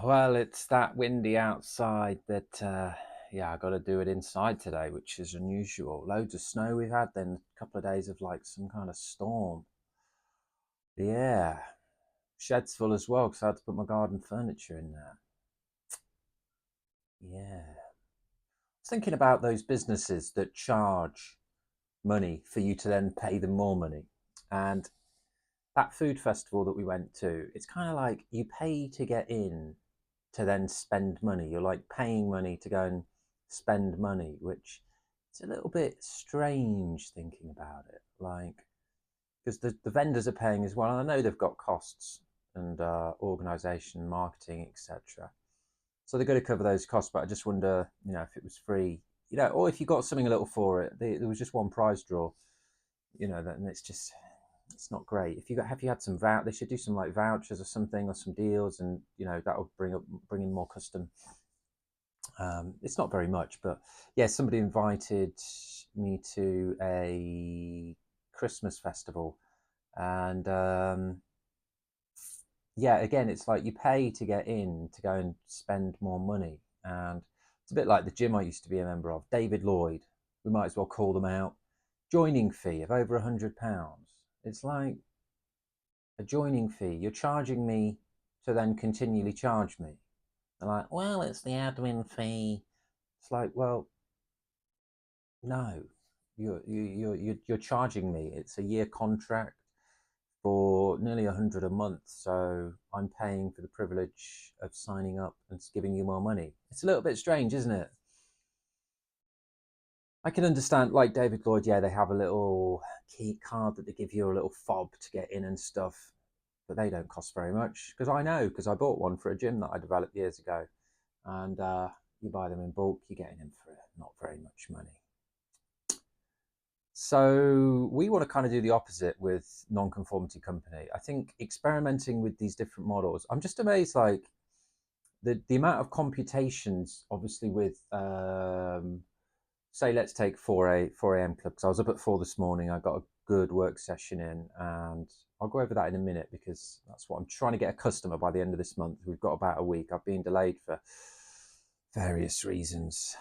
Well, it's that windy outside that, yeah, I got to do it inside today, which is unusual. Loads of snow we've had, then a couple of days of like some kind of storm. Yeah, shed's full as well because I had to put my garden furniture in there. Yeah. I was thinking about those businesses that charge money for you to then pay them more money. And that food festival that we went to, it's kind of like you pay to get in to then spend money. You're like paying money to go and spend money, which it's a little bit strange thinking about it. Like, because the vendors are paying as well, and I know they've got costs and organisation, marketing, etc. So they're going to cover those costs, but I just wonder, if it was free, or if you got something a little for it. There was just one prize draw, and it's not great. If you got, have you had some they should do some like vouchers or something or some deals, and that'll bring in more custom. It's not very much, but yeah, somebody invited me to a Christmas festival, and yeah, again, it's like you pay to get in to go and spend more money, and it's a bit like the gym I used to be a member of, David Lloyd. We might as well call them out. Joining fee of over £100. It's like a joining fee. You're charging me to then continually charge me. They're like, well, it's the admin fee. It's like, well, no, you're charging me. It's a year contract for nearly 100 a month, so I'm paying for the privilege of signing up and giving you more money. It's a little bit strange, isn't it? I can understand, like David Lloyd, yeah, they have a little key card that they give you, a little fob to get in and stuff, but they don't cost very much. Because I know, because I bought one for a gym that I developed years ago, and you buy them in bulk, you're getting them for not very much money. So we want to kind of do the opposite with non-conformity company. I think experimenting with these different models, I'm just amazed, like the amount of computations, obviously with say let's take 4 a.m. club, because I was up at 4 this morning. I got a good work session in, and I'll go over that in a minute because that's what I'm trying to get a customer by the end of this month. We've got about a week. I've been delayed for various reasons.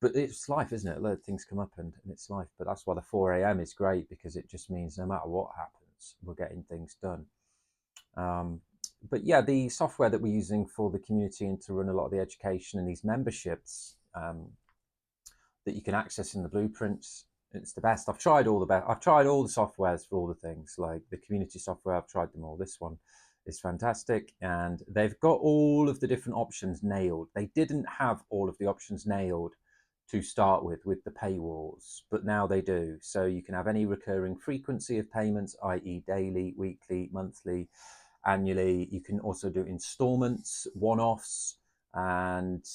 But it's life, isn't it? A lot of things come up, and it's life. But that's why the 4 a.m. is great, because it just means no matter what happens, we're getting things done. Um, but yeah, the software that we're using for the community and to run a lot of the education and these memberships, that you can access in the blueprints, it's the best. I've tried all the best. I've tried all the softwares for all the things, like the community software. I've tried them all. This one is fantastic, and they've got all of the different options nailed. They didn't have all of the options nailed to start with the paywalls, but now they do. So you can have any recurring frequency of payments, i.e., daily, weekly, monthly, annually. You can also do installments, one-offs, and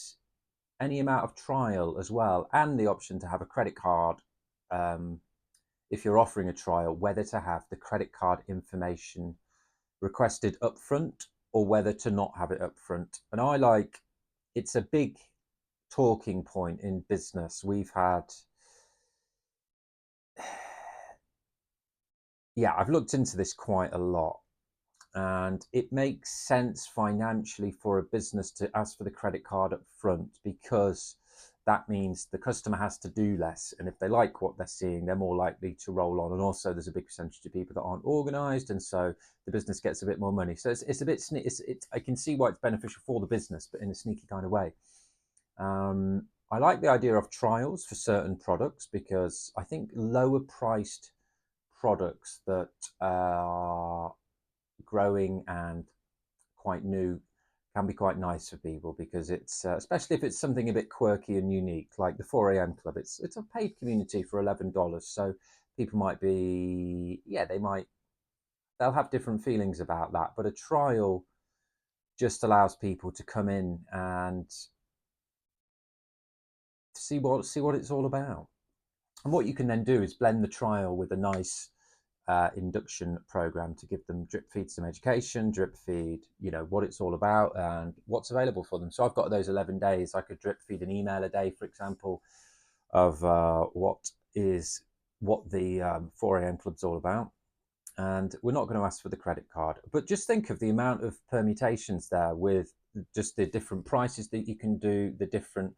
any amount of trial as well, and the option to have a credit card, um, if you're offering a trial, whether to have the credit card information requested upfront or whether to not have it upfront. And I like, it's a big talking point in business. We've had, yeah, I've looked into this quite a lot, and it makes sense financially for a business to ask for the credit card up front, because that means the customer has to do less, and if they like what they're seeing, they're more likely to roll on. And also there's a big percentage of people that aren't organized, and so the business gets a bit more money. So it's a bit I can see why it's beneficial for the business, but in a sneaky kind of way. I like the idea of trials for certain products, because I think lower priced products that are growing and quite new can be quite nice for people, because it's especially if it's something a bit quirky and unique, like the 4 a.m. club. It's a paid community for $11, so people might be, yeah, they'll have different feelings about that. But a trial just allows people to come in and see what it's all about. And what you can then do is blend the trial with a nice induction program to give them drip feed some education, drip feed, what it's all about and what's available for them. So I've got those 11 days. I could drip feed an email a day, for example, of what the 4 a.m. club's all about. And we're not going to ask for the credit card, but just think of the amount of permutations there with just the different prices that you can do, the different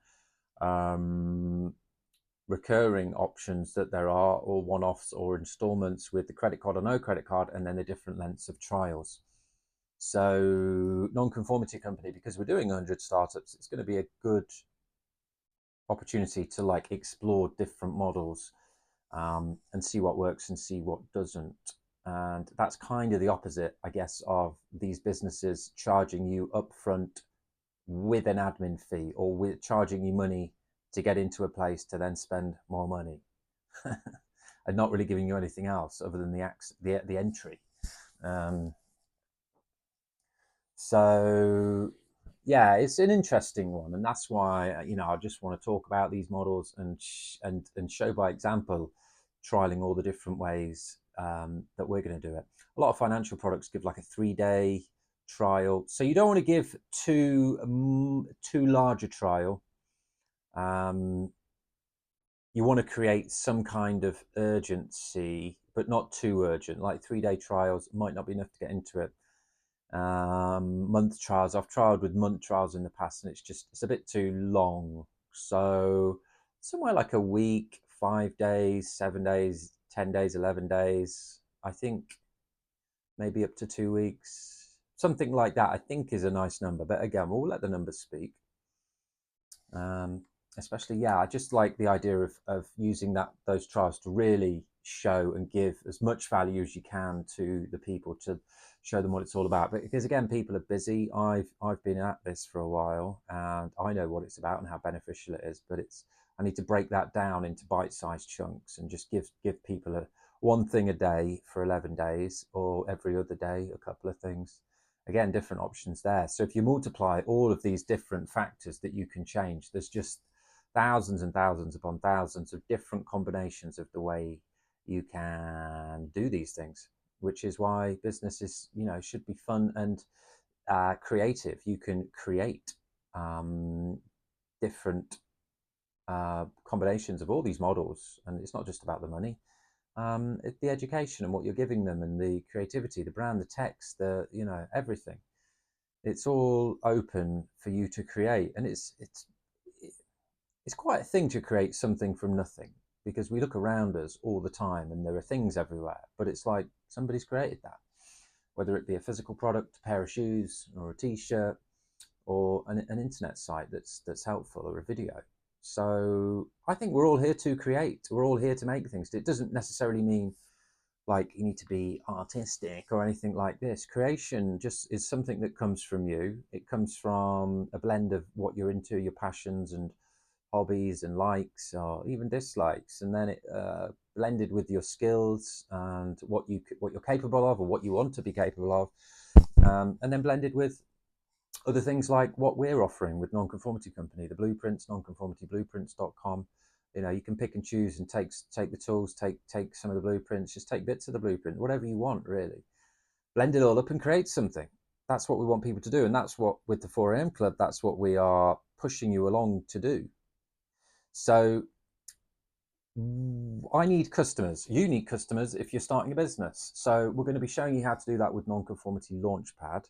recurring options that there are, or one-offs or installments with the credit card or no credit card, and then the different lengths of trials. So non-conformity company, because we're doing 100 startups, it's going to be a good opportunity to like explore different models and see what works and see what doesn't. And that's kind of the opposite, I guess, of these businesses charging you upfront with an admin fee, or with charging you money to get into a place to then spend more money and not really giving you anything else other than the entry. Um, so yeah, it's an interesting one, and that's why I just want to talk about these models and show by example, trialing all the different ways that we're going to do it. A lot of financial products give like a 3-day trial, so you don't want to give too large a trial. You want to create some kind of urgency, but not too urgent. Like 3-day trials might not be enough to get into it. Month trials, I've trialed with month trials in the past, and it's a bit too long. So somewhere like a week, 5 days, 7 days, 10 days, 11 days, I think maybe up to 2 weeks, something like that, I think is a nice number. But again, we'll let the numbers speak. um, Especially, yeah, I just like the idea of using those trials to really show and give as much value as you can to the people, to show them what it's all about. But because again, people are busy. I've been at this for a while, and I know what it's about and how beneficial it is. But I need to break that down into bite-sized chunks and just give people one thing a day for 11 days, or every other day a couple of things. Again, different options there. So if you multiply all of these different factors that you can change, there's just thousands and thousands upon thousands of different combinations of the way you can do these things, which is why businesses, should be fun and creative. You can create different combinations of all these models, and it's not just about the money. It's the education and what you're giving them, and the creativity, the brand, the text, everything. It's all open for you to create, and it's quite a thing to create something from nothing, because we look around us all the time and there are things everywhere, but it's like somebody's created that, whether it be a physical product, a pair of shoes, or a t-shirt, or an internet site that's helpful, or a video. So I think we're all here to create. We're all here to make things. It doesn't necessarily mean like you need to be artistic or anything like this. Creation just is something that comes from you. It comes from a blend of what you're into, your passions and hobbies and likes or even dislikes, and then it blended with your skills and what you're capable of, or what you want to be capable of, and then blended with other things like what we're offering with Nonconformity Company, the blueprints, nonconformityblueprints.com. You can pick and choose and take the tools, take some of the blueprints, just take bits of the blueprint, whatever you want, really. Blend it all up and create something. That's what we want people to do, and that's what, with the 4am Club, that's what we are pushing you along to do. So I need customers. You need customers if you're starting a business. So we're going to be showing you how to do that with Nonconformity Launchpad,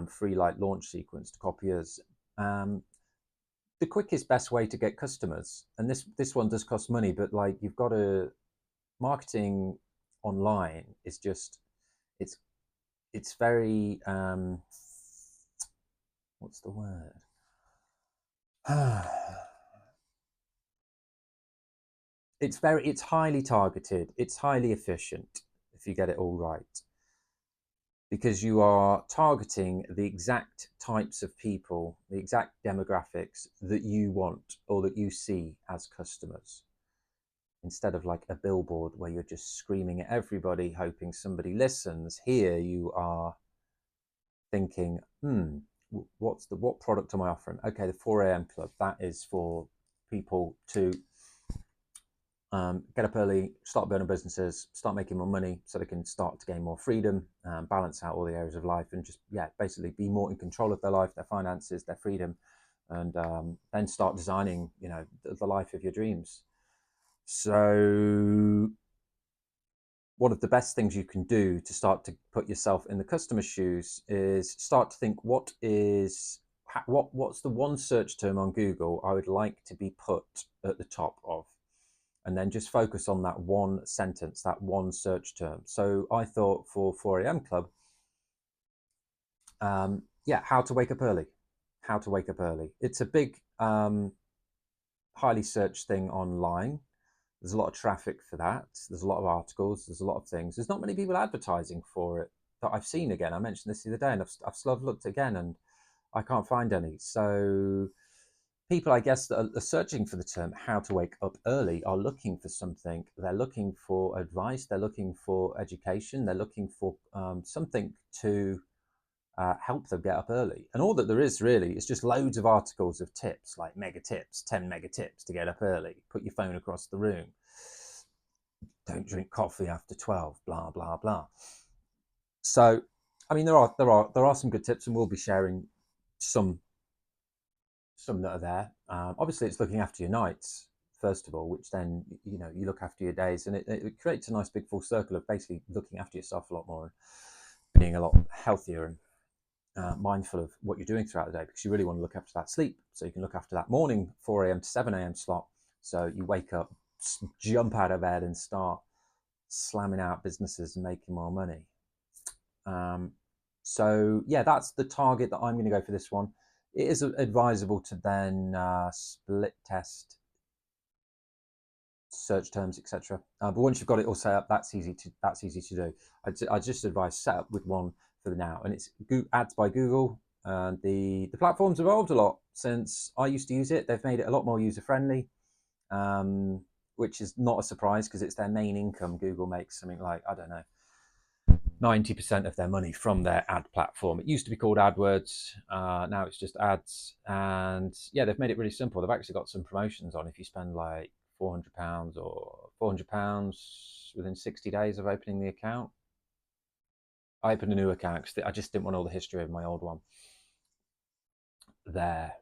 free like launch sequence to copiers. The quickest, best way to get customers, and this one does cost money, but like you've got to, marketing online is just, it's very what's the word? It's highly targeted, it's highly efficient if you get it all right, because you are targeting the exact types of people, the exact demographics that you want or that you see as customers, instead of like a billboard where you're just screaming at everybody hoping somebody listens. Here you are thinking, what product am I offering? Okay, the 4am Club, that is for people to get up early, start building businesses, start making more money so they can start to gain more freedom, balance out all the areas of life, and just, basically be more in control of their life, their finances, their freedom, and then start designing, the life of your dreams. So one of the best things you can do to start to put yourself in the customer's shoes is start to think, what's the one search term on Google I would like to be put at the top of, and then just focus on that one sentence, that one search term. So I thought for 4am Club, how to wake up early. How to wake up early. It's a big, highly searched thing online. There's a lot of traffic for that. There's a lot of articles. There's a lot of things. There's not many people advertising for it that I've seen again. I mentioned this the other day, and I've looked again, and I can't find any. So people, I guess, that are searching for the term "how to wake up early" are looking for something. They're looking for advice. They're looking for education. They're looking for something to help them get up early. And all that there is really is just loads of articles of tips, like mega tips, 10 mega tips to get up early. Put your phone across the room. Don't drink coffee after 12, blah, blah, blah. So, I mean, there are some good tips, and we'll be sharing some that are there. Obviously, it's looking after your nights, first of all, which then, you look after your days, and it creates a nice big full circle of basically looking after yourself a lot more and being a lot healthier and mindful of what you're doing throughout the day, because you really want to look after that sleep, so you can look after that morning 4am to 7am slot, so you wake up, jump out of bed and start slamming out businesses and making more money. So yeah, that's the target that I'm going to go for this one. It is advisable to then split test search terms, etc. But once you've got it all set up, that's easy to do. I just advise set up with one for the now, and it's ads by Google. The platform's evolved a lot since I used to use it. They've made it a lot more user friendly, which is not a surprise because it's their main income. Google makes something like, I don't know, 90% of their money from their ad platform. It used to be called AdWords. Now it's just ads. And yeah, they've made it really simple. They've actually got some promotions on if you spend like £400 or £400 within 60 days of opening the account. I opened a new account because I just didn't want all the history of my old one there.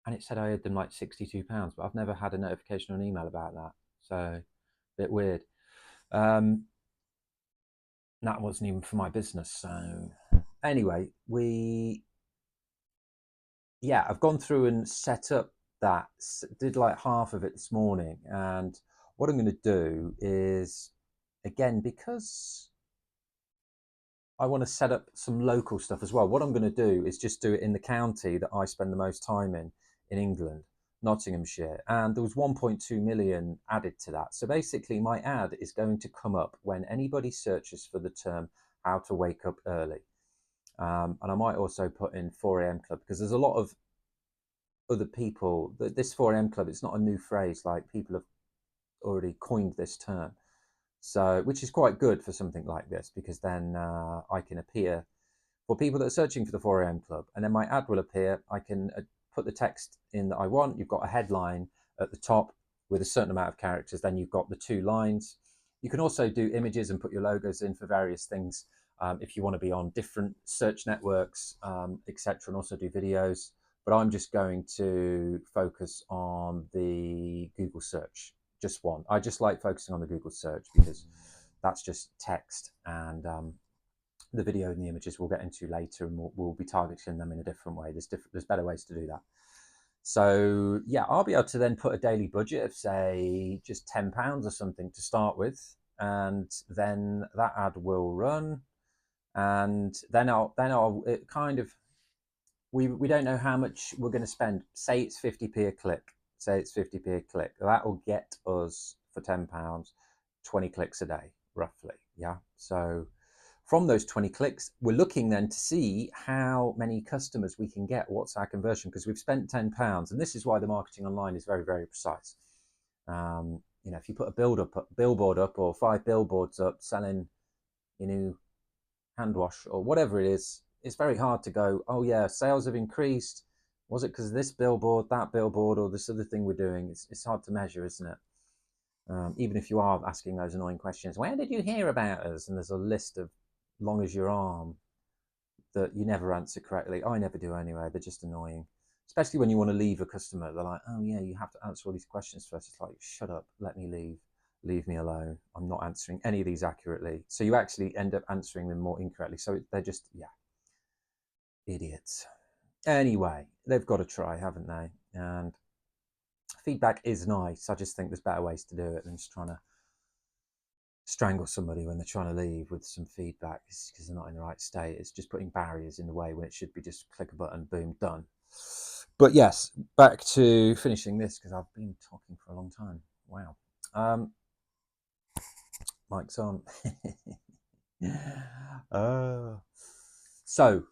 And it said I owed them like £62, but I've never had a notification or an email about that. So a bit weird. That wasn't even for my business. So anyway, I've gone through and set up that, did like half of it this morning. And what I'm going to do is, again, because I want to set up some local stuff as well, what I'm going to do is just do it in the county that I spend the most time in England, Nottinghamshire. And there was 1.2 million added to that. So basically my ad is going to come up when anybody searches for the term "how to wake up early." And I might also put in 4am Club, because there's a lot of other people. This 4am Club, it's not a new phrase. Like, people have already coined this term. So, which is quite good for something like this, because then I can appear for people that are searching for the 4am Club, and then my ad will appear. I can put the text in that I want. You've got a headline at the top with a certain amount of characters. Then you've got the 2 lines. You can also do images and put your logos in for various things if you want to be on different search networks, etc., and also do videos. But I'm just going to focus on the Google search, just one. I just like focusing on the Google search because that's just text, and the video and the images we'll get into later, and we'll be targeting them in a different way. There's better ways to do that. So yeah, I'll be able to then put a daily budget of, say, just £10 or something to start with, and then that ad will run, and then I'll it kind of, we don't know how much we're going to spend. Say it's 50p a click. Say it's 50p a click. That will get us, for £10, 20 clicks a day, roughly. Yeah. So from those 20 clicks, we're looking then to see how many customers we can get. What's our conversion? Because we've spent £10, and this is why the marketing online is very, very precise. If you put a billboard up, or 5 billboards up selling your new hand wash or whatever it is, it's very hard to go, oh yeah, sales have increased. Was it because of this billboard, that billboard, or this other thing we're doing? It's hard to measure, isn't it? Even if you are asking those annoying questions, where did you hear about us? And there's a list of long as your arm that you never answer correctly. I never do anyway. They're just annoying, especially when you want to leave a customer. They're like, oh yeah, you have to answer all these questions first. It's like, shut up, let me leave. leave me alone. I'm not answering any of these accurately. So you actually end up answering them more incorrectly. So they're just, yeah, idiots. Anyway, they've got to try, haven't they? And feedback is nice. I just think there's better ways to do it than just trying to strangle somebody when they're trying to leave with some feedback because they're not in the right state. It's just putting barriers in the way when it should be just click a button, boom, done. But yes, back to finishing this because I've been talking for a long time. Wow. Mic's on. So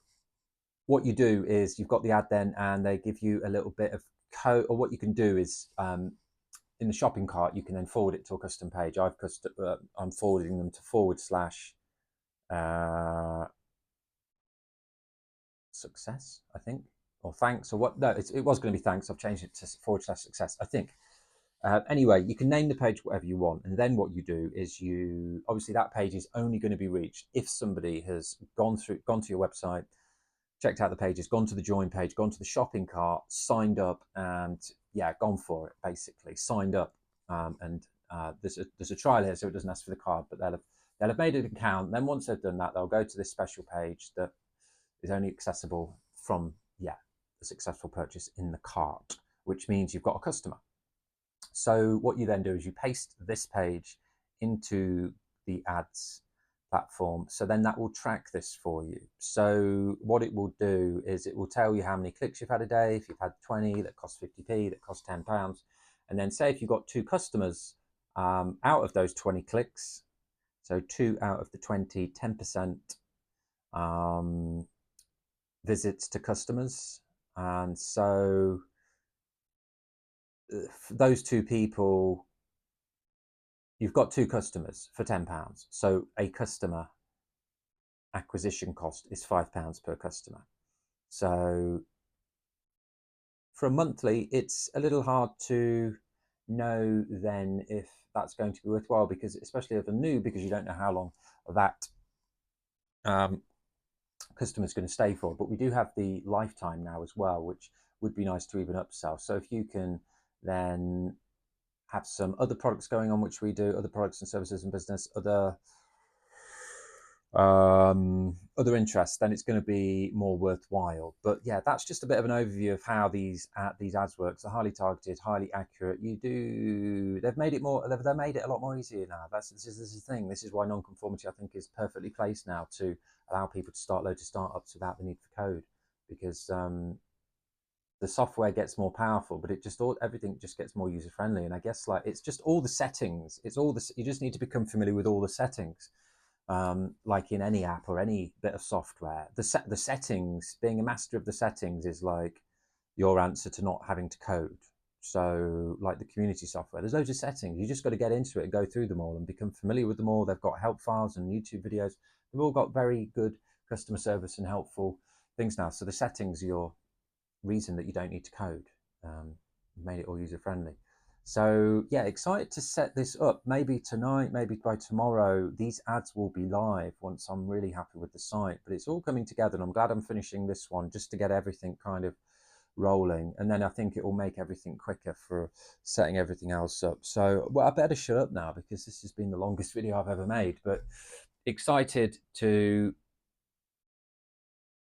what you do is you've got the ad then, and they give you a little bit of code, or what you can do is in the shopping cart, you can then forward it to a custom page. I'm forwarding them to / success, I think, or thanks, or what? No, it was going to be thanks. I've changed it to / success, I think. Anyway, you can name the page whatever you want, and then what you do is obviously that page is only going to be reached if somebody has gone to your website, checked out the pages, gone to the join page, gone to the shopping cart, signed up, and yeah, gone for it, basically signed up. And there's a trial here, so it doesn't ask for the card, but they'll have made an account. Then once they've done that, they'll go to this special page that is only accessible from a successful purchase in the cart, which means you've got a customer. So what you then do is you paste this page into the ads platform. So then that will track this for you. So what it will do is it will tell you how many clicks you've had a day. If you've had 20 that cost 50p, that cost £10. And then say if you've got 2 customers out of those 20 clicks, so 2 out of the 20, 10% visits to customers. And so those 2 people, you've got 2 customers for £10. So a customer acquisition cost is £5 per customer. So for a monthly, it's a little hard to know then if that's going to be worthwhile, because especially if they're new, because you don't know how long that customer is going to stay for. But we do have the lifetime now as well, which would be nice to even upsell. So if you can then have some other products going on, which we do, other products and services and business, other interests, then it's going to be more worthwhile. But yeah, that's just a bit of an overview of how these ads work. They're highly targeted, highly accurate. They've made it a lot more easier now. This is the thing. This is why non-conformity, I think, is perfectly placed now to allow people to start loads of startups without the need for code, because the software gets more powerful, but everything just gets more user friendly. And I guess it's just all the settings. You just need to become familiar with all the settings. Like in any app or any bit of software, the settings, being a master of the settings is like your answer to not having to code. So like the community software, there's loads of settings. You just got to get into it and go through them all and become familiar with them all. They've got help files and YouTube videos. They've all got very good customer service and helpful things now. So the settings are your reason that you don't need to code. Made it all user friendly. So yeah, excited to set this up. Maybe tonight, maybe by tomorrow, these ads will be live once I'm really happy with the site. But it's all coming together, and I'm glad I'm finishing this one just to get everything kind of rolling. And then I think it will make everything quicker for setting everything else up. So well, I better shut up now because this has been the longest video I've ever made. But excited to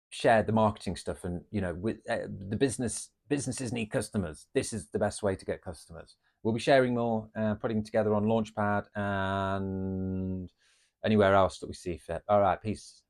share the marketing stuff, and with the businesses need customers. This is the best way to get customers. We'll be sharing more, putting together on Launchpad and anywhere else that we see fit. All right, peace.